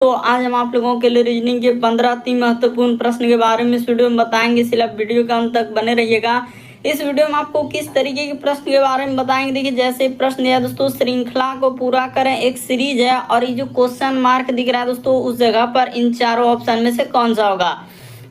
तो आज हम आप लोगों के लिए रीजनिंग के 15 अति महत्वपूर्ण प्रश्न के बारे में इस वीडियो में बताएंगे, इसलिए आप वीडियो के अंत तक बने रहिएगा। इस वीडियो में आपको किस तरीके के प्रश्न के बारे में बताएंगे। देखिए जैसे प्रश्न है दोस्तों, श्रृंखला को पूरा करें, एक सीरीज है और ये जो क्वेश्चन मार्क दिख रहा है दोस्तों, उस जगह पर इन चारों ऑप्शन में से कौन सा होगा।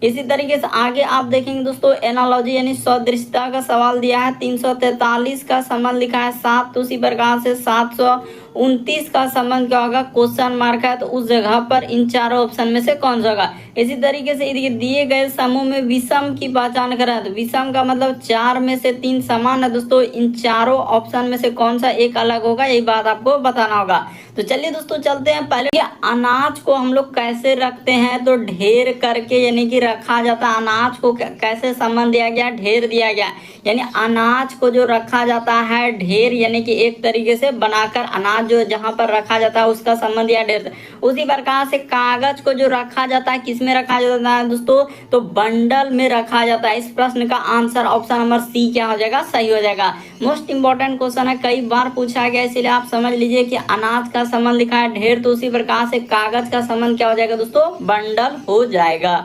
इसी तरीके से आगे आप देखेंगे दोस्तों, एनालॉजी यानी सदृशता का सवाल दिया है। 343 का संबंध लिखा है 7, तो उसी प्रकार से 729 का संबंध क्या होगा, क्वेश्चन मार्क है, तो उस जगह पर इन चारों ऑप्शन में से कौन सा होगा। इसी तरीके से दिए गए समूह में विषम की पहचान करें, तो विषम का मतलब 4 में से 3 समान है दोस्तों, इन चारों ऑप्शन में से कौन सा एक अलग होगा, यही बात आपको बताना होगा। तो चलिए दोस्तों चलते हैं। पहले अनाज को हम लोग कैसे रखते हैं, तो ढेर करके यानी कि रखा जाता है। अनाज को कैसे संबंध दिया गया, ढेर दिया गया, यानी अनाज को जो रखा जाता है ढेर यानी कि एक तरीके से बनाकर अनाज जो जहां पर रखा जाता है उसका संबंध दिया ढेर। उसी प्रकार से कागज को जो रखा जाता है किसमें रखा जाता है दोस्तों, तो बंडल में रखा जाता है। इस प्रश्न का आंसर ऑप्शन नंबर सी क्या हो जाएगा, सही हो जाएगा। मोस्ट इंपॉर्टेंट क्वेश्चन है, कई बार पूछा गया, इसीलिए आप समझ लीजिए कि अनाज का संबंध लिखा है ढेर, तो उसी प्रकार से कागज का संबंध क्या हो जाएगा दोस्तों, बंडल हो जाएगा।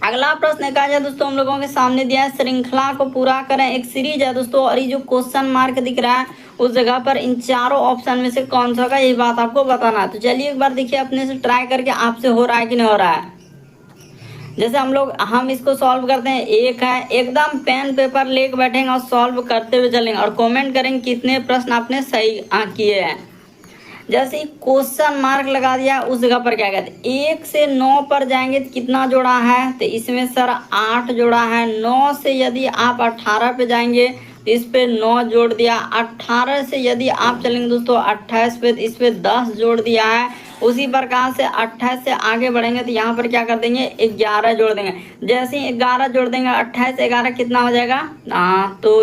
अगला प्रश्न कहा जाए दोस्तों, हम लोगों के सामने दिया है श्रृंखला को पूरा करें, एक सीरीज है दोस्तों, और ये जो क्वेश्चन मार्क दिख रहा है उस जगह पर इन चारों ऑप्शन में से कौन सा होगा, यही बात आपको बताना है। तो चलिए एक बार देखिए अपने से ट्राई करके आपसे हो रहा है कि नहीं हो रहा है। जैसे हम इसको सॉल्व करते हैं, एक है एकदम पेन पेपर लेके बैठेंगे और सॉल्व करते हुए चलेंगे और कमेंट करेंगे कितने प्रश्न आपने सही किए हैं। जैसे क्वेश्चन मार्क लगा दिया उस जगह पर क्या कहते हैं, 1 से 9 पर जाएंगे तो कितना जोड़ा है, तो इसमें सर 8 जोड़ा है। 9 से यदि आप 18 पे जाएंगे तो इस पे 9 जोड़ दिया। 18 से यदि आप चलेंगे दोस्तों 28 पे, तो इस पे 10 जोड़ दिया है। उसी प्रकार से 28 से आगे बढ़ेंगे तो यहाँ पर क्या कर देंगे, 11 जोड़ देंगे। जैसे ही 11 जोड़ देंगे 28 से 11 कितना हो जाएगा, तो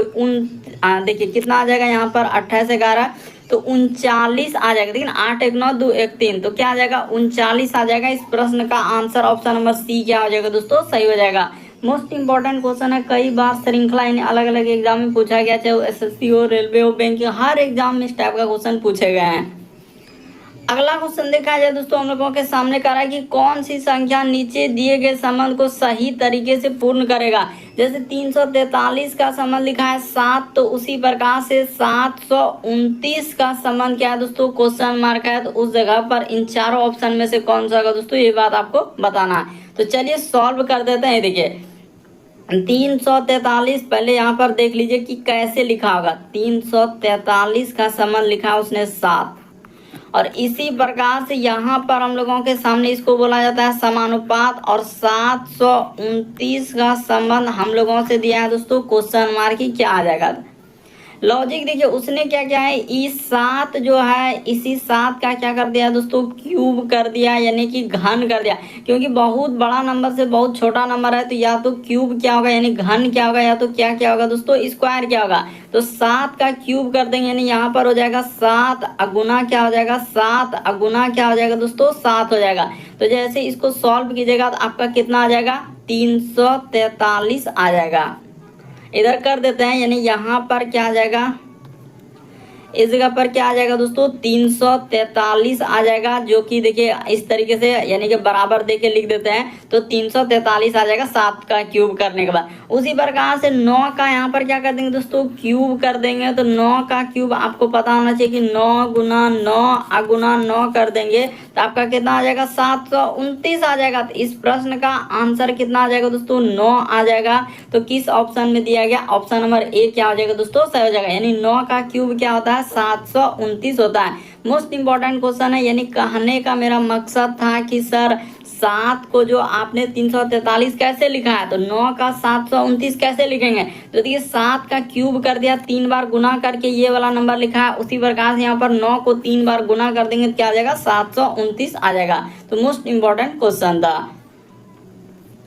देखिए कितना आ जाएगा यहाँ पर 28 से 11 तो 39 आ जाएगा। देखिए 8 1 9 2 1 3, तो क्या आ जाएगा 39 आ जाएगा। इस प्रश्न का आंसर ऑप्शन नंबर सी क्या हो जाएगा दोस्तों, सही हो जाएगा। मोस्ट इंपॉर्टेंट क्वेश्चन है, कई बार श्रृंखला यानी अलग अलग एग्जाम में पूछा गया, चाहे वो एसएससी हो, रेलवे हो, बैंकिंग, हर एग्जाम में इस टाइप का क्वेश्चन पूछे गए हैं। अगला क्वेश्चन देखा जाए दोस्तों, हम लोगों के सामने कह रहा है कि कौन सी संख्या नीचे दिए गए संबंध को सही तरीके से पूर्ण करेगा। जैसे 343 का संबंध लिखा है 7, तो उसी प्रकार से 729 का संबंध क्या है दोस्तों, क्वेश्चन मार्क है, तो उस जगह पर इन चारों ऑप्शन में से कौन सा होगा दोस्तों, ये बात आपको बताना है। तो चलिए सॉल्व कर देते हैं। देखिए 343 पहले यहाँ पर देख लीजिए कि कैसे लिखा होगा। 343 का संबंध लिखा उसने 7, और इसी प्रकार से यहाँ पर हम लोगों के सामने इसको बोला जाता है समानुपात, और 729 का संबंध हम लोगों से दिया है दोस्तों क्वेश्चन मार्क की, क्या आ जाएगा। लॉजिक देखिए उसने क्या क्या है, इस 7 जो है इसी 7 का क्या कर दिया दोस्तों, क्यूब कर दिया, यानी कि घन कर दिया। क्योंकि बहुत बड़ा नंबर से बहुत छोटा नंबर है, तो या तो क्यूब क्या होगा यानी घन क्या होगा, या तो क्या क्या होगा दोस्तों, स्क्वायर क्या होगा। तो 7 का क्यूब कर देंगे, यानी यहाँ पर हो जाएगा 7 अगुना क्या हो जाएगा, 7 अगुना क्या हो जाएगा दोस्तों, 7 हो जाएगा। तो जैसे इसको सॉल्व कीजिएगा तो आपका कितना आ जाएगा, 343 आ जाएगा। इधर कर देते हैं, यानी यहाँ पर क्या आ जाएगा, इस जगह पर क्या आ जाएगा दोस्तों, 343 आ जाएगा, जो कि देखिए इस तरीके से यानी कि बराबर देके लिख देते हैं, तो 343 आ जाएगा 7 का क्यूब करने के बाद। उसी प्रकार से 9 का यहाँ पर क्या कर देंगे दोस्तों, क्यूब कर देंगे। तो 9 का क्यूब आपको पता होना चाहिए कि 9 गुना 9 अगुना 9 कर देंगे तो आपका कितना आ जाएगा, 729 आ जाएगा। तो इस प्रश्न का आंसर कितना आ जाएगा दोस्तों, 9 आ जाएगा। तो किस ऑप्शन में दिया गया, ऑप्शन नंबर ए क्या हो जाएगा दोस्तों, सही हो जाएगा। यानी 9 का क्यूब क्या होता है, 729 होता है। मोस्ट इंपॉर्टेंट क्वेश्चन है, यानी कहने का मेरा मकसद था कि सर 7 को जो आपने 343 कैसे लिखा है, तो 9 का 729 कैसे लिखेंगे। तो देखिए 7 का क्यूब कर दिया, 3 बार गुना करके ये वाला नंबर लिखा है। उसी प्रकार से यहाँ पर 9 को 3 बार गुना कर देंगे तो क्या आ जाएगा, 729 आ जाएगा। तो मोस्ट इंपॉर्टेंट क्वेश्चन था।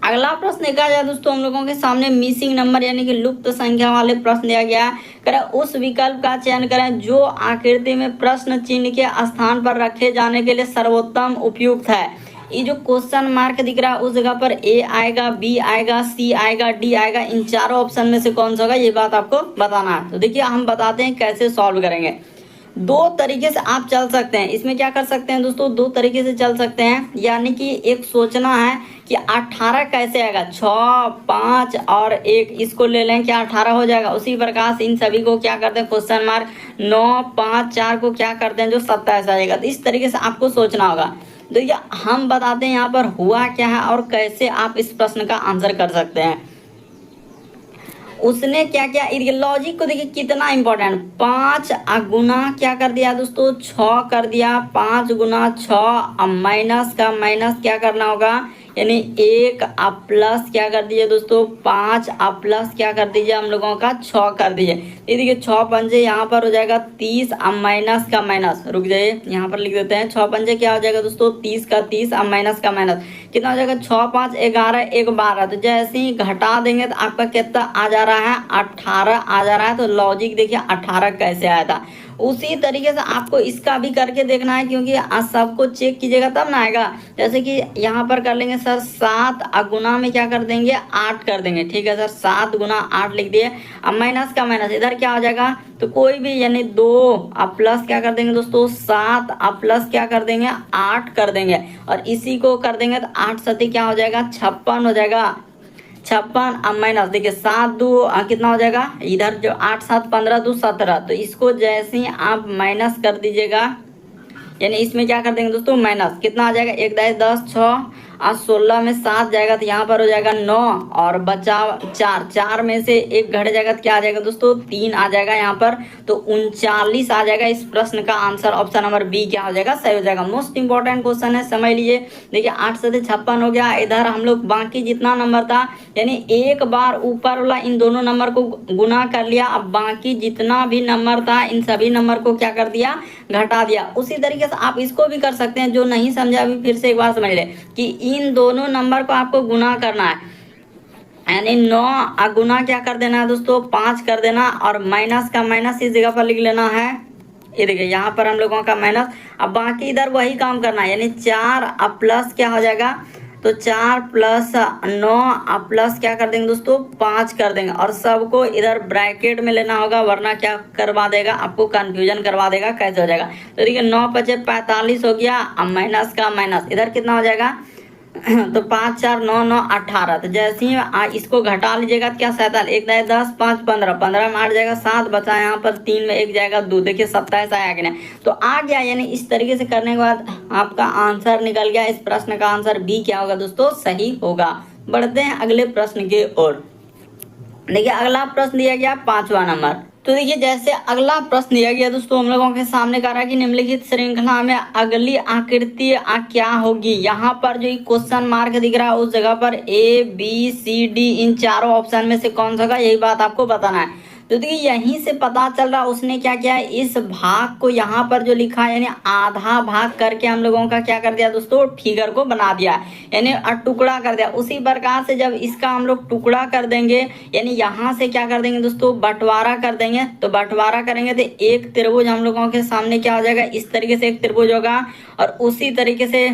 अगला प्रश्न देखा जाए दोस्तों, हम लोगों के सामने मिसिंग नंबर यानी कि लुप्त संख्या वाले प्रश्न दिया गया है। करें उस विकल्प का चयन करें जो आकृति में प्रश्न चिन्ह के स्थान पर रखे जाने के लिए सर्वोत्तम उपयुक्त है। ये जो क्वेश्चन मार्क दिख रहा है उस जगह पर ए आएगा, बी आएगा, सी आएगा, डी आएगा। इन चारों ऑप्शन में से कौन सा होगा, ये बात आपको बताना है। तो देखिए हम बताते हैं कैसे सॉल्व करेंगे। दो तरीके से आप चल सकते हैं। इसमें क्या कर सकते हैं दोस्तों, दो तरीके से चल सकते हैं। यानी कि एक सोचना है कि 18 कैसे आएगा, 6 5 और 1 इसको ले लें, क्या 18 हो जाएगा। उसी प्रकार से इन सभी को क्या करते हैं, क्वेश्चन मार्क 9 5 4 को क्या करते हैं, जो 27 आ जाएगा। तो इस तरीके से आपको सोचना होगा। तो ये हम बताते हैं यहाँ पर हुआ क्या है और कैसे आप इस प्रश्न का आंसर कर सकते हैं। उसने क्या क्या, लॉजिक को देखिए कितना इंपॉर्टेंट। 5 गुना क्या कर दिया दोस्तों, 6 कर दिया। 5 गुना 6, अब माइनस का माइनस क्या करना होगा, यानी 1 अब प्लस क्या कर दीजिए दोस्तों, 5 अब प्लस क्या कर दीजिए, हम लोगों का 6 कर दीजिए। ये देखिए 6 पंजे यहाँ पर हो जाएगा 30, अब माइनस का माइनस, रुक जाइए यहाँ पर लिख देते हैं। 6 पंजे क्या हो जाएगा दोस्तों, 30 का 30, अब माइनस का माइनस कितना हो जाएगा, 6 5 11 1 12। तो जैसे ही घटा देंगे तो आपका कितना आ जा रहा है, 18 आ जा रहा है। तो लॉजिक देखिए 18 कैसे आया था। उसी तरीके से आपको इसका भी करके देखना है, क्योंकि सबको चेक कीजिएगा तब ना आएगा। जैसे कि यहाँ पर कर लेंगे सर 7 गुना में क्या कर देंगे, 8 कर देंगे। ठीक है सर, 7 गुना 8 लिख दिए। अब माइनस का माइनस इधर क्या हो जाएगा, तो कोई भी यानी 2 अब प्लस क्या कर देंगे दोस्तों, 7 अब प्लस क्या कर देंगे, 8 कर देंगे। और इसी को कर देंगे तो 8 सती क्या हो जाएगा, 56 हो जाएगा। 56 अब माइनस देखिए 7 2 कितना हो जाएगा, इधर जो 8 7 15 2 17। तो इसको जैसे ही आप माइनस कर दीजिएगा, यानी इसमें क्या कर देंगे दोस्तों, माइनस कितना आ जाएगा, 1 10 6 आज 16 में 7 जाएगा तो यहाँ पर हो जाएगा 9 और बचा 4 में से 1 घट जाएगा तो क्या आ जाएगा दोस्तों, 3 आ जाएगा यहाँ पर। तो 39 आ जाएगा। इस प्रश्न का आंसर ऑप्शन नंबर बी क्या हो जाएगा, सही हो जाएगा। मोस्ट इंपॉर्टेंट क्वेश्चन है, समझ लीजिए। देखिए 8 से 56 हो गया। इधर हम लोग बाकी जितना नंबर था, यानी एक बार ऊपर वाला इन दोनों नंबर को गुना कर लिया। अब बाकी जितना भी नंबर था इन सभी नंबर को क्या कर दिया, घटा दिया। उसी तरीके से आप इसको भी कर सकते हैं। जो नहीं समझा अभी फिर से एक बार समझ ले कि इन दोनों नंबर को आपको गुना करना है, यानी 9 गुना क्या कर देना है दोस्तों, 5 कर देना। और माइनस का माइनस इस जगह पर लिख लेना है। ये देखिए यहाँ पर हम लोगों का माइनस। अब बाकी इधर वही काम करना है, यानी 4 अब प्लस क्या हो जाएगा, तो 4 प्लस 9 अब प्लस क्या कर देंगे दोस्तों, 5 कर देंगे। और सबको इधर ब्रैकेट में लेना होगा, वरना क्या करवा देगा, आपको कंफ्यूजन करवा देगा कैसे हो जाएगा। तो देखिए 9 5 45 हो गया। अब माइनस का माइनस इधर कितना हो जाएगा, तो 5 4 9 9 18। तो जैसे ही इसको घटा लीजिएगा तो क्या 47, 1 10 5 15 15 में 8 जाएगा, 7 बचा यहाँ पर, 3 में 1 जाएगा 2। देखिए 27 आया कि नहीं, तो आ गया। यानी इस तरीके से करने के बाद आपका आंसर निकल गया। इस प्रश्न का आंसर बी क्या होगा दोस्तों, सही होगा। बढ़ते हैं अगले प्रश्न की ओर। देखिए अगला प्रश्न दिया गया 5वां नंबर। तो देखिए जैसे अगला प्रश्न दिया गया दोस्तों, हम लोगों के सामने कह रहा है कि निम्नलिखित श्रृंखला में अगली आकृति क्या होगी। यहाँ पर जो क्वेश्चन मार्क दिख रहा है उस जगह पर ए बी सी डी इन चारों ऑप्शन में से कौन सा होगा, यही बात आपको बताना है। तो देखिए यहीं से पता चल रहा उसने क्या किया, इस भाग को यहाँ पर जो लिखा है यानी आधा भाग करके हम लोगों का क्या कर दिया दोस्तों, फिगर को बना दिया, यानी टुकड़ा कर दिया। उसी प्रकार से जब इसका हम लोग टुकड़ा कर देंगे, यानी यहाँ से क्या कर देंगे दोस्तों, बंटवारा कर देंगे। तो बंटवारा करेंगे तो एक त्रिभुज हम लोगों के सामने क्या हो जाएगा, इस तरीके से एक त्रिभुज होगा। और उसी तरीके से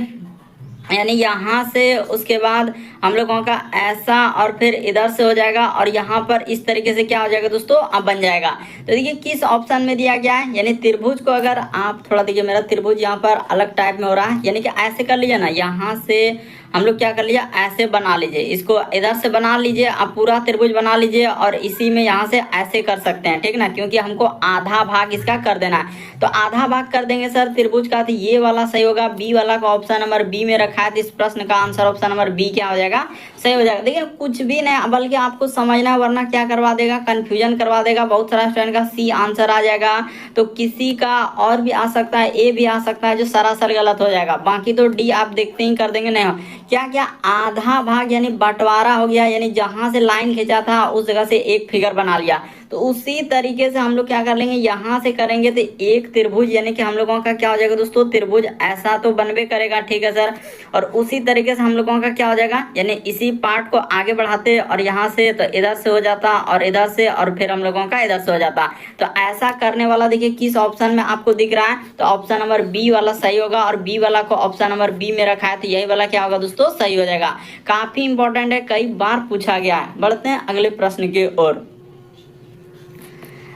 यानी यहाँ से उसके बाद हम लोगों का ऐसा और फिर इधर से हो जाएगा और यहाँ पर इस तरीके से क्या हो जाएगा दोस्तों, अब बन जाएगा। तो देखिए किस ऑप्शन में दिया गया है, यानी त्रिभुज को अगर आप थोड़ा देखिए, मेरा त्रिभुज यहाँ पर अलग टाइप में हो रहा है, यानी कि ऐसे कर लीजिए ना, यहाँ से हम लोग क्या कर लिया, ऐसे बना लीजिए, इसको इधर से बना लीजिए, आप पूरा त्रिभुज बना लीजिए और इसी में यहाँ से ऐसे कर सकते हैं, ठीक ना, क्योंकि हमको आधा भाग इसका कर देना है। तो आधा भाग कर देंगे सर त्रिभुज का, तो ये वाला सही होगा। बी वाला का ऑप्शन नंबर बी में रखा है, तो इस प्रश्न का आंसर ऑप्शन नंबर बी क्या हो जाएगा, सही हो जाएगा। देखिए कुछ भी नहीं, बल्कि आपको समझना, वरना क्या करवा देगा, कंफ्यूजन करवा देगा। बहुत सारा स्टूडेंट का सी आंसर आ जाएगा, तो किसी का और भी आ सकता है, ए भी आ सकता है, जो सरासर गलत हो जाएगा। बाकी तो डी आप देखते ही कर देंगे। नहीं हो क्या क्या, आधा भाग यानी बंटवारा हो गया, यानी जहां से लाइन खींचा था उस जगह से एक फिगर बना लिया। तो उसी तरीके से हम लोग क्या कर लेंगे, यहाँ से करेंगे तो एक त्रिभुज, यानी कि हम लोगों का क्या हो जाएगा दोस्तों, त्रिभुज ऐसा तो बनबे करेगा, ठीक है सर। और उसी तरीके से हम लोगों का क्या हो जाएगा, यानी इसी पार्ट को आगे बढ़ाते और यहाँ से तो इधर से हो जाता और इधर से और फिर हम लोगों का इधर से हो जाता। तो ऐसा करने वाला देखिए किस ऑप्शन में आपको दिख रहा है, तो ऑप्शन नंबर बी वाला सही होगा। और बी वाला को ऑप्शन नंबर बी में रखा है, तो यही वाला क्या होगा दोस्तों, सही हो जाएगा। काफी इंपॉर्टेंट है, कई बार पूछा गया है। बढ़ते हैं अगले प्रश्न की ओर।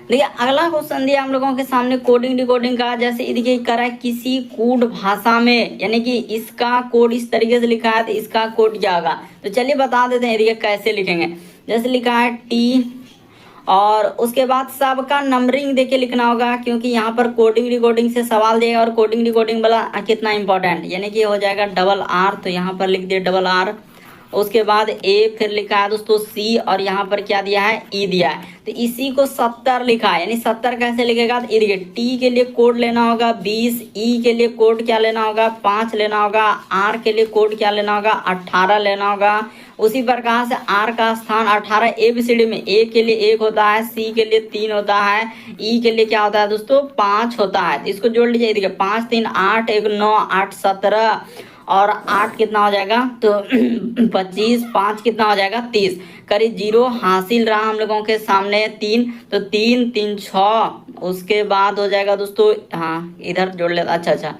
देखिए अगला क्वेश्चन दिया हम लोगों के सामने कोडिंग डिकोडिंग का। जैसे ये देखिए करा है किसी कोड भाषा में, यानी कि इसका कोड इस तरीके से लिखा है तो इसका कोड क्या होगा। तो चलिए बता देते हैं देखिए कैसे लिखेंगे। जैसे लिखा है टी और उसके बाद सबका नंबरिंग देके लिखना होगा, क्योंकि यहाँ पर कोडिंग डिकोडिंग से सवाल दिया और कोडिंग डिकोडिंग वाला कितना इंपॉर्टेंट, यानी कि हो जाएगा डबल आर, तो यहाँ पर लिख दिए डबल आर। उसके बाद ए, फिर लिखा है दोस्तों सी और यहाँ पर क्या दिया है ई दिया है। तो इसी को 70 लिखा है, यानी 70 कैसे लिखेगा। तो ये देखिए टी के लिए कोड लेना होगा 20, ई के लिए कोड क्या लेना होगा 5 लेना होगा, आर के लिए कोड क्या लेना होगा 18 लेना होगा। उसी प्रकार से आर का स्थान 18 ABCD में ए के लिए 1 होता है, सी के लिए 3 होता है, ई के लिए क्या होता है दोस्तों 5 होता है। तो इसको जोड़ लीजिए, देखिए 5 3 8 1 9 8 17 और 8 कितना हो जाएगा तो 25, 5 कितना हो जाएगा 30। करीब 0 हासिल रहा हम लोगों के सामने 3, तो 3 3 6। उसके बाद हो जाएगा दोस्तों, हाँ इधर जोड़ लेता, अच्छा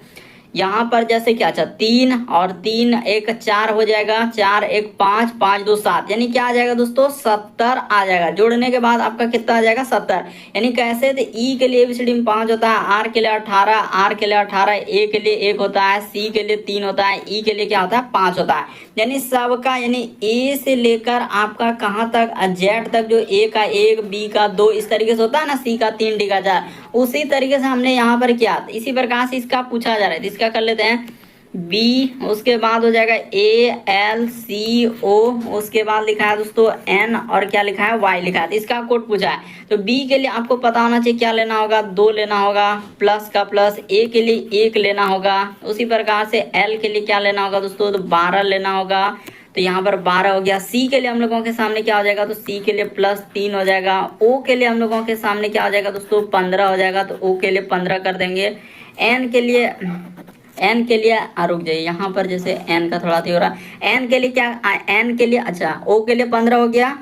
यहाँ पर जैसे क्या, अच्छा 3 और 3 1 4 हो जाएगा, 4 1 5 5 2 7, यानी क्या आ जाएगा दोस्तों 70 आ जाएगा। जोड़ने के बाद आपका कितना आ जाएगा 70। यानी कैसे, तो ई के लिए ABCD में 5 होता है, आर के लिए 18, आर के लिए 18, ए के लिए 1 होता है, सी के लिए 3 होता है, ई के लिए क्या होता है 5 होता है। यानी सबका, यानी ए से लेकर आपका कहाँ तक जेड तक, जो ए का 1 बी का 2 इस तरीके से होता है ना, सी का 3 डी का 4, उसी तरीके से हमने यहाँ पर किया। इसी प्रकार से इसका पूछा जा रहा है, इसका कर लेते हैं बी। उसके बाद हो जाएगा ALCO, उसके बाद लिखा है दोस्तों N और क्या लिखा है Y लिखा है। तो इसका कोड पूछा है। तो B के लिए आपको पता होना चाहिए क्या लेना होगा 2 लेना होगा, प्लस का प्लस, A के लिए 1 लेना होगा। उसी प्रकार से L के लिए क्या लेना होगा दोस्तों तो 12 लेना होगा, तो यहाँ पर 12 हो गया। C के लिए हम लोगों के सामने क्या हो जाएगा, तो C के लिए प्लस 3 हो जाएगा। O के लिए हम लोगों के सामने क्या हो जाएगा दोस्तों 15 हो जाएगा, तो O के लिए 15 कर देंगे। N के लिए रुक जाइए, यहाँ पर जैसे N का थोड़ा हो रहा है। N के लिए क्या, N के लिए अच्छा O के लिए 15 हो गया।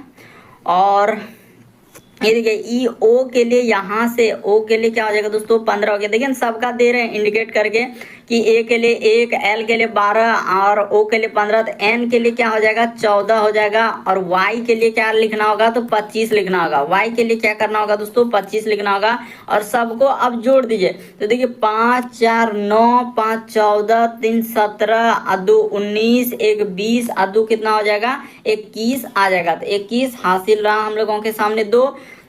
और ये देखिए ई ओ के लिए, यहाँ से ओ के लिए क्या हो जाएगा दोस्तों 15 हो गया। देखिए सबका दे रहे हैं इंडिकेट करके कि ए के लिए 1, एल के लिए 12 और ओ के लिए 15, तो एन के लिए क्या हो जाएगा 14 हो जाएगा। और वाई के लिए क्या लिखना होगा तो 25 लिखना होगा। वाई के लिए क्या करना होगा दोस्तों 25 लिखना होगा। और सबको अब जोड़ दीजिए, तो देखिए 5 4 9 5 14 3 17 2 19 1 20 2 कितना हो जाएगा 21 आ जाएगा। तो 21 हासिल रहा हम लोगों के सामने 2,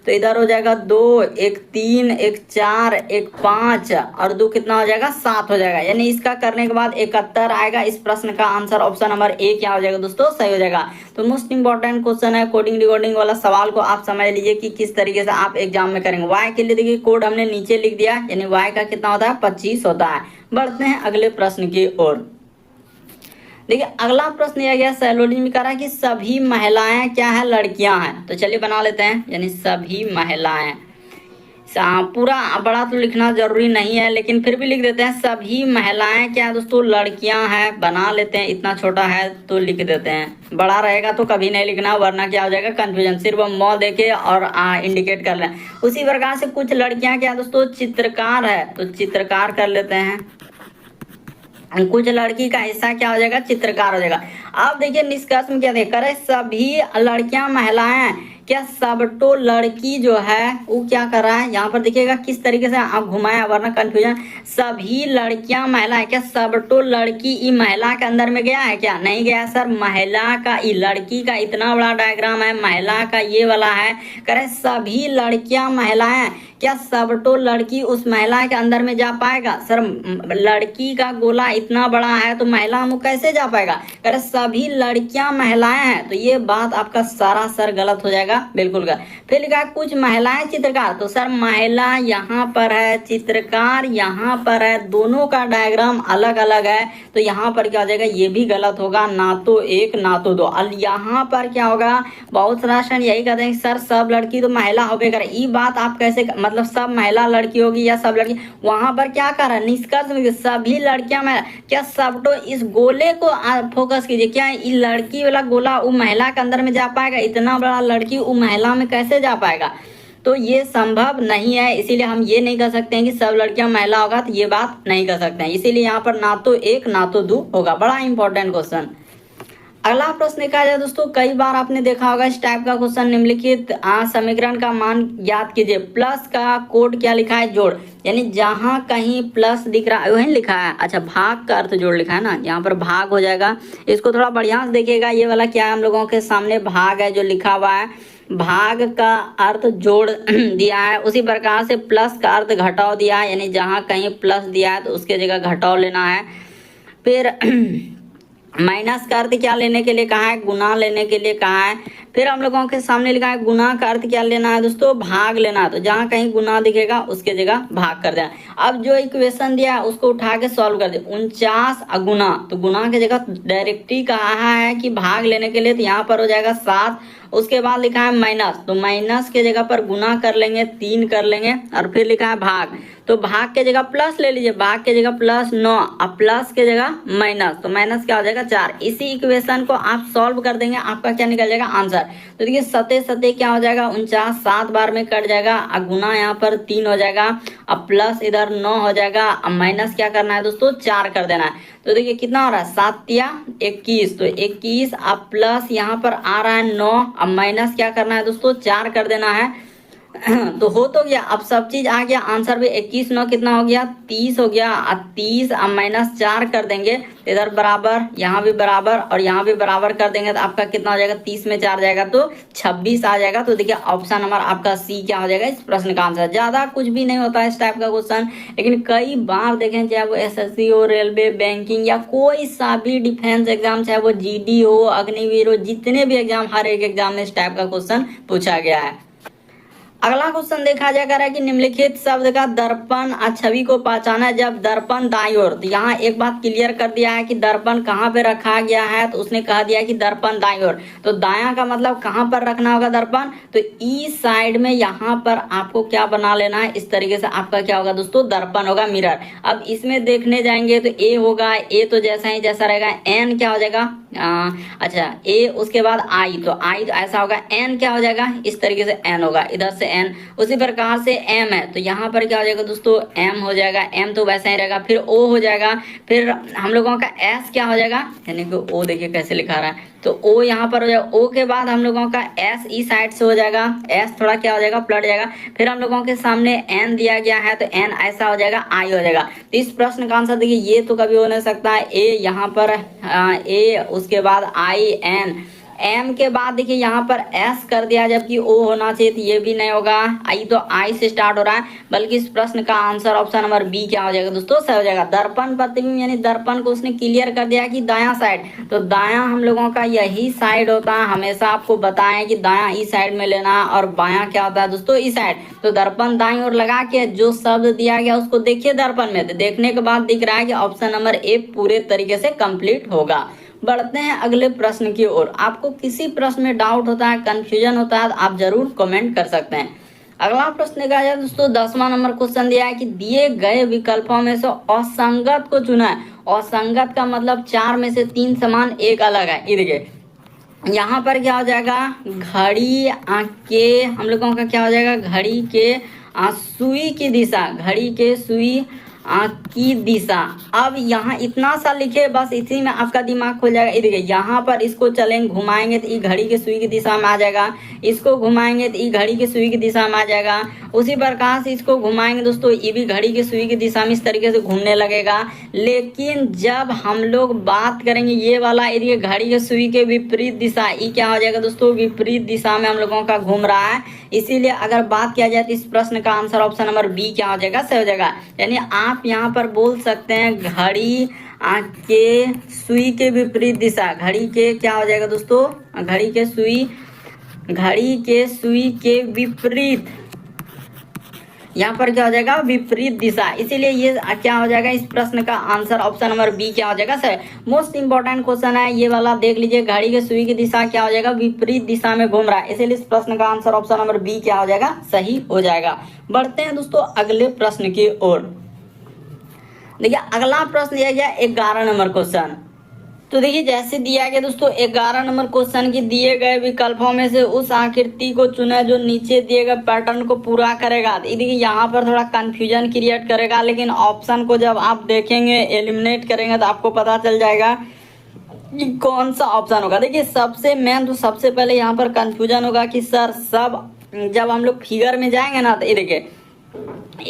तो इधर हो जाएगा 2 1 3 1 4 1 5 और 2 कितना हो जाएगा 7 हो जाएगा। यानी इसका करने के बाद 71 आएगा। इस प्रश्न का आंसर ऑप्शन नंबर ए क्या हो जाएगा दोस्तों सही हो जाएगा। तो मोस्ट इंपॉर्टेंट क्वेश्चन है, कोडिंग डिकोडिंग वाला सवाल को आप समझ लीजिए कि किस तरीके से आप एग्जाम में करेंगे। वाई के लिए देखिए कोड हमने नीचे लिख दिया, यानी वाई का कितना होता है 25 होता है। बढ़ते हैं अगले प्रश्न की ओर। देखिए अगला प्रश्न यह गया सैलोजी में करा कि सभी महिलाएं क्या है लड़कियां हैं। तो चलिए बना लेते हैं, यानी सभी महिलाएं। पूरा बड़ा तो लिखना जरूरी नहीं है, लेकिन फिर भी लिख देते हैं सभी महिलाएं क्या है दोस्तों लड़कियां हैं। बना लेते हैं, इतना छोटा है तो लिख देते हैं, बड़ा रहेगा तो कभी नहीं लिखना वरना क्या हो जाएगा कंफ्यूजन। सिर्फ म देके और इंडिकेट कर लें। उसी प्रकार से कुछ लड़कियां क्या दोस्तों चित्रकार है, तो चित्रकार कर लेते हैं। कुछ लड़की का हिस्सा क्या हो जाएगा चित्रकार हो जाएगा। अब देखिए निष्कर्ष में क्या देख रहे सभी लड़कियां महिलाएं क्या सबटो लड़की जो है वो क्या कर रहा है, यहाँ पर देखिएगा किस तरीके से आप घुमाया वरना कंफ्यूजन। सभी लड़कियां महिलाएं क्या सबटो लड़की ई महिला के अंदर में गया है क्या, नहीं गया सर। महिला का ई लड़की का इतना बड़ा डायग्राम है, महिला का ये वाला है। करे सभी लड़कियां महिलाएं क्या सबटो लड़की उस महिला के अंदर में जा पाएगा सर। लड़की का गोला इतना बड़ा है तो महिला में कैसे जा पाएगा। करे सभी लड़कियां महिलाएं हैं, तो ये बात आपका सारा सर गलत हो जाएगा बिल्कुल का। फिर लिखा है कुछ महिलाएं चित्रकार, तो सर महिला यहाँ पर है, चित्रकार यहाँ पर है, दोनों का डायग्राम अलग अलग है। तो यहाँ पर क्या हो जाएगा ये भी गलत होगा, ना तो 1 ना तो 2। और यहाँ पर क्या होगा बहुत सारा स्टूडेंट यही कहते हैं सर सब लड़की तो महिला होबे करे। ये बात आप कैसे मतलब सब महिला लड़की होगी या सब लड़की, वहां पर क्या कर रहा है निष्कर्ष में सभी लड़कियां महिला क्या सबटो इस गोले को फोकस कीजिए। क्या ये लड़की वाला गोला वो महिला के अंदर में जा पाएगा, इतना बड़ा लड़की वो महिला में कैसे जा पाएगा। तो ये संभव नहीं है, इसीलिए हम ये नहीं कर सकते हैं कि सब लड़कियां महिला होगा, तो ये बात नहीं कर सकते हैं। इसीलिए यहाँ पर ना तो 1 ना तो 2 होगा। बड़ा इंपॉर्टेंट क्वेश्चन। अगला प्रश्न देखा जाए दोस्तों, कई बार आपने देखा होगा इस टाइप का क्वेश्चन, निम्नलिखित समीकरण का मान ज्ञात कीजिए। प्लस का कोड क्या लिखा है? जोड़। यानी जहां कहीं प्लस दिख रहा है वहीं लिखा है। अच्छा, भाग का अर्थ जोड़ लिखा है ना, यहाँ पर भाग हो जाएगा। इसको थोड़ा बढ़िया से देखिएगा, ये वाला क्या है, हम लोगों के सामने भाग है जो लिखा हुआ है। भाग का अर्थ जोड़ दिया है, उसी प्रकार से प्लस का अर्थ घटाव दिया है। यानी जहां कहीं प्लस दिया है तो उसके जगह घटाव लेना है। फिर माइनस का अर्थ क्या लेने के लिए कहा है? गुना लेने के लिए कहा है। फिर हम लोगों के सामने लिखा है गुना का अर्थ क्या लेना है दोस्तों? भाग लेना है। तो जहाँ कहीं गुना दिखेगा उसके जगह भाग कर देना। अब जो इक्वेशन दिया है उसको उठा के सॉल्व कर दे। 49 गुना, तो गुना की जगह डायरेक्ट ही कहा है कि भाग लेने के लिए, तो यहाँ पर हो जाएगा 7। उसके बाद लिखा है माइनस, तो माइनस के जगह पर गुना कर लेंगे, 3 कर लेंगे। और फिर लिखा है भाग, तो भाग के जगह प्लस ले लीजिए, भाग के जगह प्लस 9, अब प्लस के जगह माइनस, तो माइनस क्या हो जाएगा? 4। इसी इक्वेशन को आप सॉल्व कर देंगे, आपका क्या निकल जाएगा? आंसर। तो देखिए 7 क्या हो जाएगा? 49, 7 बार में कट जाएगा। अब गुना यहाँ पर 3 हो जाएगा, अब प्लस इधर 9 हो जाएगा, अब माइनस क्या करना है दोस्तों? 4 कर देना है। तो देखिए कितना हो रहा है? 7 या 21, तो 21, अब प्लस यहाँ पर आ रहा है 9, अब माइनस क्या करना है दोस्तों? 4 कर देना है। तो हो तो गया, अब सब चीज आ गया। आंसर भी 21 9 कितना हो गया? 30 हो गया। अब 30 अब माइनस 4 कर देंगे, इधर बराबर, यहाँ भी बराबर और यहाँ भी बराबर कर देंगे, तो आपका कितना हो जाएगा? 30 में 4 जाएगा तो 26 आ जाएगा। तो देखिए ऑप्शन नंबर आपका सी क्या हो जाएगा इस प्रश्न का आंसर। ज्यादा कुछ भी नहीं होता है इस टाइप का क्वेश्चन, लेकिन कई बार देखें, चाहे वो एसएससी हो, रेलवे, बैंकिंग या कोई सा भी डिफेंस एग्जाम, चाहे वो जीडी हो, अग्निवीर हो, जितने भी एग्जाम, हर एक एग्जाम में इस टाइप का क्वेश्चन पूछा गया है। अगला क्वेश्चन देखा जाएगा कि निम्नलिखित शब्द का दर्पण छवि को पहचाना जब दर्पण दाईं ओर। तो यहाँ एक बात क्लियर कर दिया है कि दर्पण कहाँ पे रखा गया है, तो उसने कहा दिया कि दर्पण दाईं ओर। तो दायां का मतलब कहाँ पर रखना होगा दर्पण? तो इस साइड में यहाँ पर आपको क्या बना लेना है, इस तरीके से आपका क्या होगा दोस्तों? दर्पण होगा, मिरर। अब इसमें देखने जाएंगे तो ए होगा, ए तो जैसा ही जैसा रहेगा। एन क्या हो जाएगा? अच्छा, ए उसके बाद आई, तो आई तो ऐसा होगा। एन क्या हो जाएगा? इस तरीके से एन होगा, इधर से एन। उसी प्रकार से एम है, तो यहाँ पर क्या हो जाएगा दोस्तों? एम हो जाएगा। एम तो वैसा ही रहेगा। फिर ओ हो जाएगा। फिर हम लोगों का एस क्या हो जाएगा? यानी कि ओ देखिए कैसे लिखा रहा है, तो ओ यहाँ पर हो जाएगा। ओ के बाद हम लोगों का एस ई साइड से हो जाएगा, एस थोड़ा क्या हो जाएगा? पलट जाएगा। फिर हम लोगों के सामने एन दिया गया है, तो एन ऐसा हो जाएगा, आई हो जाएगा। तो इस प्रश्न का आंसर देखिए, ये तो कभी हो नहीं सकता है। ए यहाँ पर ए, उसके बाद आई, एन, एम के बाद देखिए यहाँ पर एस कर दिया, जबकि ओ होना चाहिए, तो ये भी नहीं होगा। आई तो आई से स्टार्ट हो रहा है, बल्कि इस प्रश्न का आंसर ऑप्शन नंबर बी क्या हो जाएगा दोस्तों? सही हो जाएगा। दर्पण प्रतिबिंब, यानी दर्पण को उसने क्लियर कर दिया कि दायां साइड, तो दायां हम लोगों का यही साइड होता है। हमेशा आपको बताएं कि दायां इस साइड में लेना और बायां क्या होता है दोस्तों? इस साइड। तो दर्पण दाईं ओर लगा के जो शब्द दिया गया उसको देखिए दर्पण में, तो देखने के बाद दिख रहा है कि ऑप्शन नंबर ए पूरे तरीके से कंप्लीट होगा। बढ़ते हैं अगले प्रश्न की ओर। आपको किसी प्रश्न में डाउट होता है, कंफ्यूजन होता है, तो आप जरूर कमेंट कर सकते हैं। अगला प्रश्न देखा जाए दोस्तों, 10वां नंबर क्वेश्चन दिया है कि दिए गए विकल्पों में से असंगत को चुना है। असंगत का मतलब 4 में से 3 समान, एक अलग है। ये देखिए यहाँ पर क्या हो जाएगा? घड़ी के हम लोगों का क्या हो जाएगा? घड़ी के सुई की दिशा, घड़ी के सुई की दिशा। अब यहाँ इतना सा लिखे, बस इसी में आपका दिमाग खुल जाएगा। देखिए यहाँ पर इसको चलेंगे, घुमाएंगे तो ये घड़ी के सुई की दिशा में आ जाएगा। इसको घुमाएंगे तो ये घड़ी के सुई की दिशा में आ जाएगा। उसी प्रकार से इसको घुमाएंगे दोस्तों, ये भी घड़ी के सुई की दिशा में इस तरीके से घूमने लगेगा। लेकिन जब हम लोग बात करेंगे ये वाला एरिया, घड़ी के सुई के विपरीत दिशा, ये क्या हो जाएगा दोस्तों? विपरीत दिशा में हम लोगों का घूम रहा है। इसीलिए अगर बात किया जाए तो इस प्रश्न का आंसर ऑप्शन नंबर बी क्या हो जाएगा? सही हो जाएगा। यानी आप यहाँ पर बोल सकते हैं घड़ी के सुई के विपरीत दिशा। घड़ी के क्या हो जाएगा दोस्तों? घड़ी के सुई के विपरीत, यहाँ पर क्या हो जाएगा? विपरीत दिशा। इसीलिए ये क्या हो जाएगा? इस प्रश्न का आंसर ऑप्शन नंबर बी क्या हो जाएगा? सर मोस्ट इंपॉर्टेंट क्वेश्चन है ये वाला, देख लीजिए। घड़ी के सुई की दिशा क्या हो जाएगा? विपरीत दिशा में घूम रहा है, इसीलिए इस प्रश्न का आंसर ऑप्शन नंबर बी क्या हो जाएगा? सही हो जाएगा। बढ़ते हैं दोस्तों अगले प्रश्न की ओर। देखिए अगला प्रश्न दिया गया 11 नंबर क्वेश्चन। तो देखिए जैसे दिया गया दोस्तों 11 नंबर क्वेश्चन की दिए गए विकल्पों में से उस आकृति को चुना जो नीचे दिए गए पैटर्न को पूरा करेगा। देखिए यहाँ पर थोड़ा कंफ्यूजन क्रिएट करेगा, लेकिन ऑप्शन को जब आप देखेंगे, एलिमिनेट करेंगे, तो आपको पता चल जाएगा कि कौन सा ऑप्शन होगा। देखिए सबसे मेन तो सबसे पहले यहाँ पर कंफ्यूजन होगा कि सर सब जब हम लोग फिगर में जाएंगे ना तो ये देखिए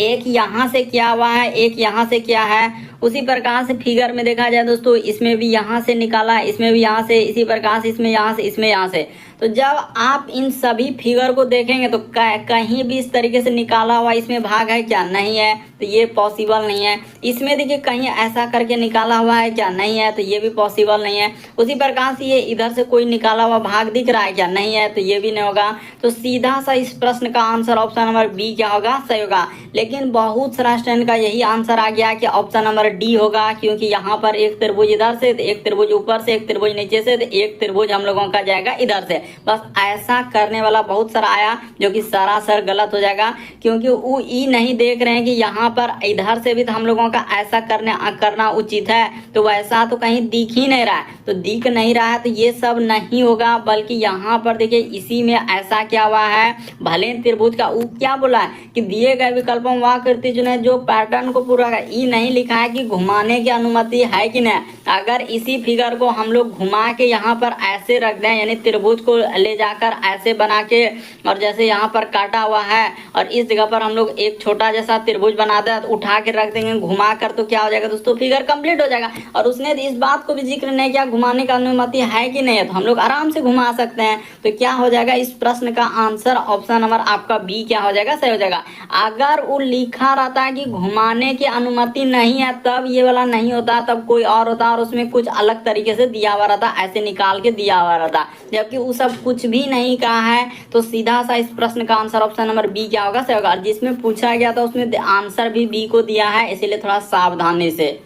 एक यहाँ से क्या हुआ है, एक यहाँ से क्या है, उसी प्रकार से फिगर में देखा जाए दोस्तों इसमें भी यहाँ से निकाला, इसमें भी यहाँ से, इसी प्रकार से इसमें यहाँ से, इसमें यहाँ से। तो जब आप इन सभी फिगर को देखेंगे तो कहीं भी इस तरीके से निकाला हुआ इसमें भाग है क्या, नहीं है, तो ये पॉसिबल नहीं है। इसमें देखिए कहीं ऐसा करके निकाला हुआ है क्या, नहीं है, तो ये भी पॉसिबल नहीं है। उसी प्रकार से ये इधर से कोई निकाला हुआ भाग दिख रहा है क्या, नहीं है, तो ये भी नहीं होगा। तो सीधा सा इस प्रश्न का आंसर ऑप्शन नंबर बी क्या होगा, सही होगा। लेकिन बहुत सारा स्टूडेंट का यही आंसर आ गया कि ऑप्शन नंबर डी होगा, क्योंकि यहाँ पर एक त्रिभुज इधर से, एक त्रिभुज ऊपर से, एक त्रिभुज नीचे से, एक त्रिभुज हम लोगों का जाएगा इधर से। बस ऐसा करने वाला बहुत सारा आया जो कि सरासर गलत हो जाएगा, क्योंकि वो ई नहीं देख रहे हैं कि यहाँ पर इधर से भी तो हम लोगों का ऐसा करना उचित है, तो वैसा तो कहीं दिख ही नहीं रहा है। तो दिख नहीं रहा है तो ये सब नहीं होगा, बल्कि यहाँ पर देखिए इसी में ऐसा क्या हुआ है, भले त्रिभुज का वो क्या बोला है कि दिए गए विकल्पों वह कृति चुने जो पैटर्न को पूरा कर। ई नहीं लिखा है कि घुमाने की अनुमति है कि नहीं। अगर इसी फिगर को हम लोग घुमा के यहाँ पर ऐसे रख दें, यानी त्रिभुज को ले जाकर ऐसे बना के, और जैसे यहाँ पर काटा हुआ है और इस जगह पर हम लोग एक छोटा जैसा त्रिभुज बना दे, उठा के रख देंगे घुमा कर, तो क्या हो जाएगा दोस्तों, फिगर कंप्लीट हो जाएगा। और उसने इस बात को भी जिक्र नहीं किया घुमाने का अनुमति है कि नहीं है, तो हम लोग आराम से घुमा सकते हैं। तो क्या हो जाएगा, इस प्रश्न का आंसर ऑप्शन नंबर आपका बी क्या हो जाएगा, सही हो जाएगा। अगर वो लिखा रहता है कि घुमाने की अनुमति नहीं है तब ये वाला नहीं होता, तब कोई और होता और उसमें कुछ अलग तरीके से दिया हुआ रहता, ऐसे निकाल के दिया हुआ रहता। जबकि वो सब कुछ भी नहीं कहा है, तो सीधा सा इस प्रश्न का आंसर ऑप्शन नंबर बी क्या होगा, सही होगा। जिसमें पूछा गया था उसमें आंसर भी बी को दिया है, इसीलिए थोड़ा सावधानी से।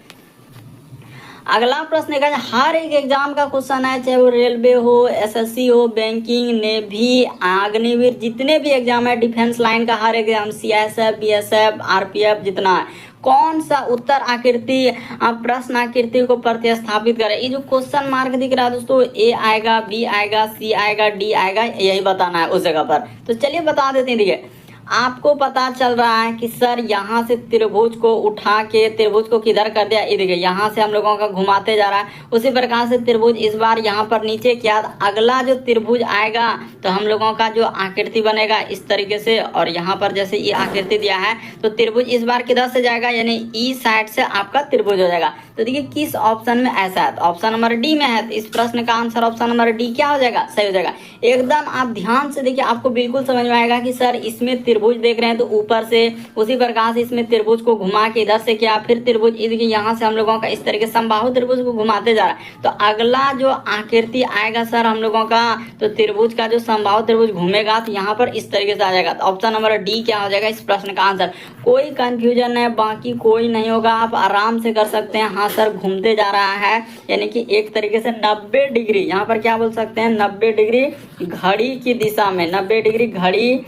अगला प्रश्न है, हर एक एग्जाम का क्वेश्चन है, चाहे वो रेलवे हो, एसएससी हो, बैंकिंग, नेवी, अग्निवीर, जितने भी एग्जाम है, डिफेंस लाइन का हर एग्जाम, सीएसएफ, बीएसएफ, आरपीएफ, जितना है, कौन सा उत्तर आकृति प्रश्न आकृति को प्रतिस्थापित करे। ये जो क्वेश्चन मार्क दिख रहा है दोस्तों, ए आएगा, बी आएगा, सी आएगा, डी आएगा, यही बताना है उस जगह पर। तो चलिए बता देते हैं। देखिए आपको पता चल रहा है कि सर यहाँ से त्रिभुज को उठा के त्रिभुज को किधर कर दिया, ये देखिए यहाँ से हम लोगों का घुमाते जा रहा है। उसी प्रकार से त्रिभुज इस बार यहाँ पर नीचे किया, अगला जो त्रिभुज आएगा तो हम लोगों का जो आकृति बनेगा इस तरीके से, और यहाँ पर जैसे ये आकृति दिया है तो त्रिभुज इस बार किधर से जाएगा, यानी ई साइड से आपका त्रिभुज हो जाएगा। तो देखिए किस ऑप्शन में ऐसा है, तो ऑप्शन नंबर डी में है। तो इस प्रश्न का आंसर ऑप्शन नंबर डी क्या हो जाएगा, सही हो जाएगा। एकदम आप ध्यान से देखिए, आपको बिल्कुल समझ में आएगा कि सर इसमें त्रिभुज देख रहे हैं तो ऊपर से, उसी प्रकार से इसमें त्रिभुज को घुमा के इधर से किया, फिर त्रिभुज यहाँ से हम लोगों का इस तरीके से समबाहु त्रिभुज को घुमाते जा रहा है। तो अगला जो आकृति आएगा सर हम लोगों का, तो त्रिभुज का जो समबाहु त्रिभुज घूमेगा तो यहाँ पर इस तरीके से आ जाएगा। तो ऑप्शन नंबर डी क्या हो जाएगा इस प्रश्न का आंसर। कोई कंफ्यूजन है, बाकी कोई नहीं होगा, आप आराम से कर सकते हैं। हाँ सर घूमते जा रहा है, यानी कि एक तरीके से 90 डिग्री, यहाँ पर क्या बोल सकते हैं, 90 डिग्री घड़ी की दिशा में, 90 डिग्री घड़ी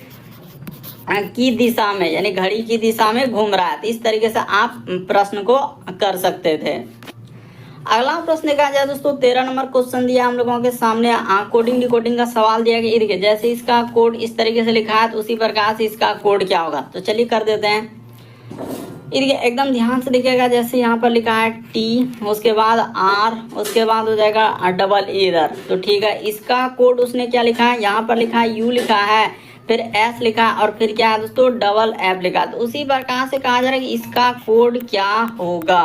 की दिशा में, यानी घड़ी की दिशा में घूम रहा है। तो इस तरीके से आप प्रश्न को कर सकते थे। अगला प्रश्न कहा जाए दोस्तों, 13 नंबर क्वेश्चन दिया हम लोगों के सामने, कोडिंग डिकोडिंग का सवाल दिया गया। देखिए जैसे इसका कोड इस तरीके से लिखा है तो उसी प्रकार से इसका कोड क्या होगा। तो चलिए कर देते हैं। एकदम ध्यान से देखिएगा, जैसे यहाँ पर लिखा है टी, उसके बाद आर, उसके बाद हो जाएगा डबल इधर। तो ठीक है, इसका कोड उसने क्या लिखा है, यहाँ पर लिखा है यू लिखा है, फिर एस लिखा है, और फिर क्या है दोस्तों डबल एफ लिखा। तो उसी प्रकार से कहा जा रहा है कि इसका कोड क्या होगा।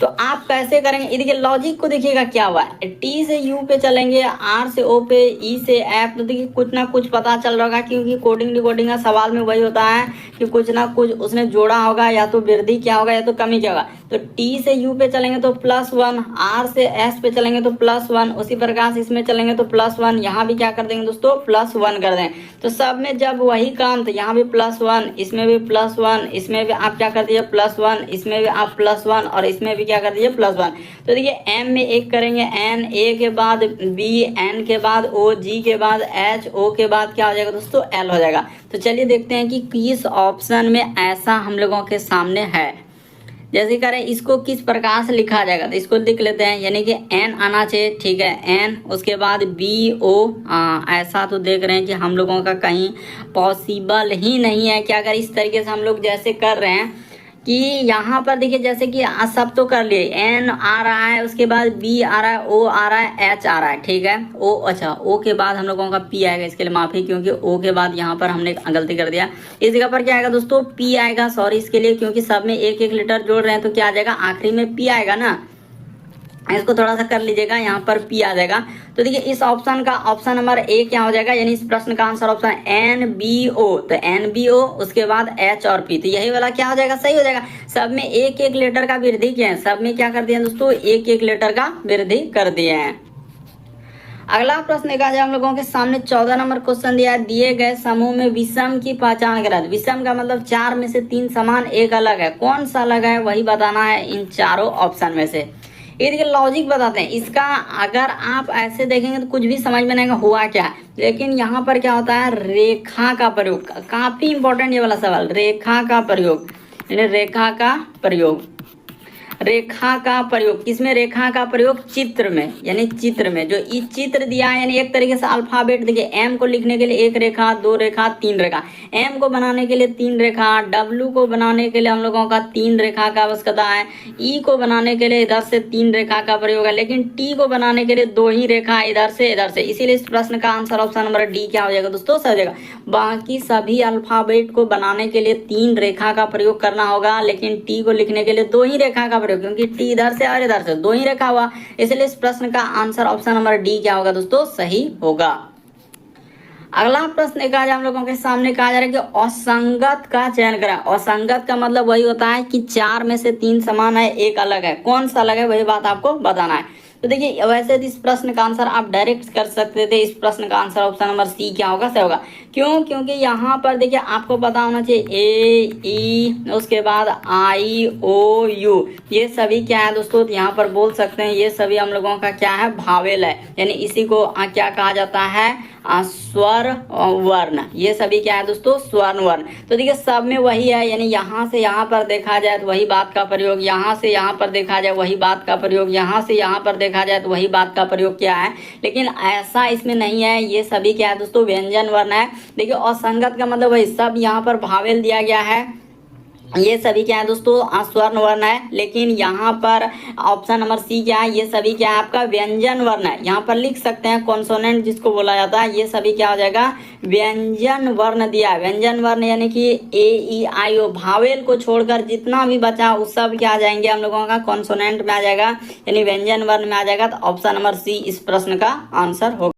तो आप कैसे करेंगे, देखिए लॉजिक को देखिएगा क्या हुआ है, टी से यू पे चलेंगे, आर से ओ पे, ई से एफ। तो देखिए कुछ ना कुछ पता चल रहा होगा, क्योंकि कोडिंग डिकोडिंग का सवाल में वही होता है कि कुछ ना कुछ उसने जोड़ा होगा, या तो वृद्धि क्या होगा या तो कमी क्या होगा। तो टी से यू पे चलेंगे तो +1, आर से एस पे चलेंगे तो +1, उसी प्रकार से इसमें चलेंगे तो +1, यहाँ भी क्या कर देंगे दोस्तों +1 कर दें। तो सब में जब वही काम, तो यहाँ भी +1, इसमें भी +1, इसमें भी आप क्या कर दीजिए +1, इसमें भी आप +1, और इसमें भी क्या कर दीजिए +1। तो देखिए एम में एक करेंगे, एन, ए के बाद बी, एन के बाद ओ, जी के बाद एच, ओ के बाद क्या हो जाएगा दोस्तों एल हो जाएगा। तो चलिए देखते हैं कि किस ऑप्शन में ऐसा हम लोगों के सामने है। जैसे करें इसको किस प्रकार से लिखा जाएगा, तो इसको लिख लेते हैं, यानी कि एन आना चाहिए, ठीक है एन, उसके बाद बी ओ। ऐसा तो देख रहे हैं कि हम लोगों का कहीं पॉसिबल ही नहीं है कि अगर इस तरीके से हम लोग जैसे कर रहे हैं कि यहाँ पर देखिए जैसे कि सब तो कर लिए, एन आ रहा है, उसके बाद बी आ रहा है, ओ आ रहा है, एच आ रहा है, ठीक है। ओ, अच्छा ओ के बाद हम लोगों का पी आएगा, इसके लिए माफी क्योंकि ओ के बाद यहाँ पर हमने गलती कर दिया। इस जगह पर क्या आएगा दोस्तों, पी आएगा, सॉरी इसके लिए, क्योंकि सब में एक एक लेटर जोड़ रहे हैं तो क्या आ जाएगा, आखिरी में पी आएगा ना। इसको थोड़ा सा कर लीजिएगा, यहाँ पर पी आ जाएगा। तो देखिए इस ऑप्शन का ऑप्शन नंबर ए क्या हो जाएगा, यानी इस प्रश्न का answer option N B O. तो एन बी ओ, उसके बाद एच और पी, तो यही वाला क्या हो जाएगा, सही हो जाएगा। सब में एक एक लेटर का वृद्धि किया है, सब में क्या कर दिया दोस्तों, एक एक लेटर का वृद्धि कर दिए हैं। अगला प्रश्न देखा जाए हम लोगों के सामने 14 नंबर क्वेश्चन दिया है, दिए गए समूह में विषम की पहचान करा। विषम का मतलब 4 में से 3 समान, एक अलग है, कौन सा अलग है वही बताना है इन चारों ऑप्शन में से। ये देखिए लॉजिक बताते हैं इसका, अगर आप ऐसे देखेंगे तो कुछ भी समझ में नहीं आएगा हुआ क्या है, लेकिन यहाँ पर क्या होता है, रेखा का प्रयोग, काफी इंपॉर्टेंट ये वाला सवाल, रेखा का प्रयोग, यानी रेखा का प्रयोग, रेखा का प्रयोग किसमें, रेखा का प्रयोग चित्र में, यानी चित्र में जो इस चित्र दिया है, यानी एक तरीके से अल्फाबेट देखिए, एम को लिखने के लिए एक रेखा, दो रेखा, तीन रेखा, एम को बनाने के लिए 3 रेखा, डब्ल्यू को बनाने के लिए हम लोगों का 3 रेखा का आवश्यकता है, ई को बनाने के लिए इधर से 3 रेखा का प्रयोग है, लेकिन टी को बनाने के लिए 2 ही रेखा इधर से इधर से, इसीलिए इस प्रश्न का आंसर ऑप्शन नंबर डी क्या हो जाएगा दोस्तों, सही हो जाएगा। बाकी सभी अल्फाबेट को बनाने के लिए 3 रेखा का प्रयोग करना होगा, लेकिन टी को लिखने के लिए 2 ही रेखा का प्रयोग, क्योंकि टी इधर से और इधर से 2 ही रेखा हुआ, इसलिए इस प्रश्न का आंसर ऑप्शन नंबर डी क्या होगा दोस्तों, सही होगा। अगला प्रश्न एक आज हम लोगों के सामने कहा जा रहा है कि असंगत का चयन करें। असंगत का मतलब वही होता है कि 4 में से 3 समान है, एक अलग है, कौन सा अलग है वही बात आपको बताना है। तो देखिए वैसे इस प्रश्न का आंसर आप डायरेक्ट कर सकते थे, इस प्रश्न का आंसर ऑप्शन नंबर सी क्या होगा, सही होगा। क्यों, क्योंकि यहाँ पर देखिए आपको पता होना चाहिए ए ई, उसके बाद आई ओ यू, ये सभी क्या है दोस्तों, यहाँ पर बोल सकते हैं ये सभी हम लोगों का क्या है, भावेल है, यानी इसी को क्या कहा जाता है, स्वर वर्ण, ये सभी क्या है दोस्तों, स्वर्ण वर्ण। तो देखिए सब में वही है, यानी यहाँ से यहाँ पर देखा जाए तो वही बात का प्रयोग, यहाँ से यहाँ पर देखा जाए वही बात का प्रयोग, यहाँ से यहाँ पर देखा जाए तो वही बात का प्रयोग क्या है, लेकिन ऐसा इसमें नहीं है, ये सभी क्या है दोस्तों, व्यंजन वर्ण है। देखिए असंगत का मतलब वही, सब यहाँ पर भावेल दिया गया है, ये सभी क्या है दोस्तों, स्वर्ण वर्ण है, लेकिन यहाँ पर ऑप्शन नंबर सी क्या है, ये सभी क्या है आपका व्यंजन वर्ण है। यहाँ पर लिख सकते हैं कॉन्सोनेंट जिसको बोला जाता है, ये सभी क्या हो जाएगा, व्यंजन वर्ण दिया है। व्यंजन वर्ण यानी कि ए ई आई ओ, भावेल को छोड़कर जितना भी बचा उस सब क्या आ जाएंगे हम लोगों का कॉन्सोनेंट में आ जाएगा, यानी व्यंजन वर्ण में आ जाएगा। तो ऑप्शन नंबर सी इस प्रश्न का आंसर होगा।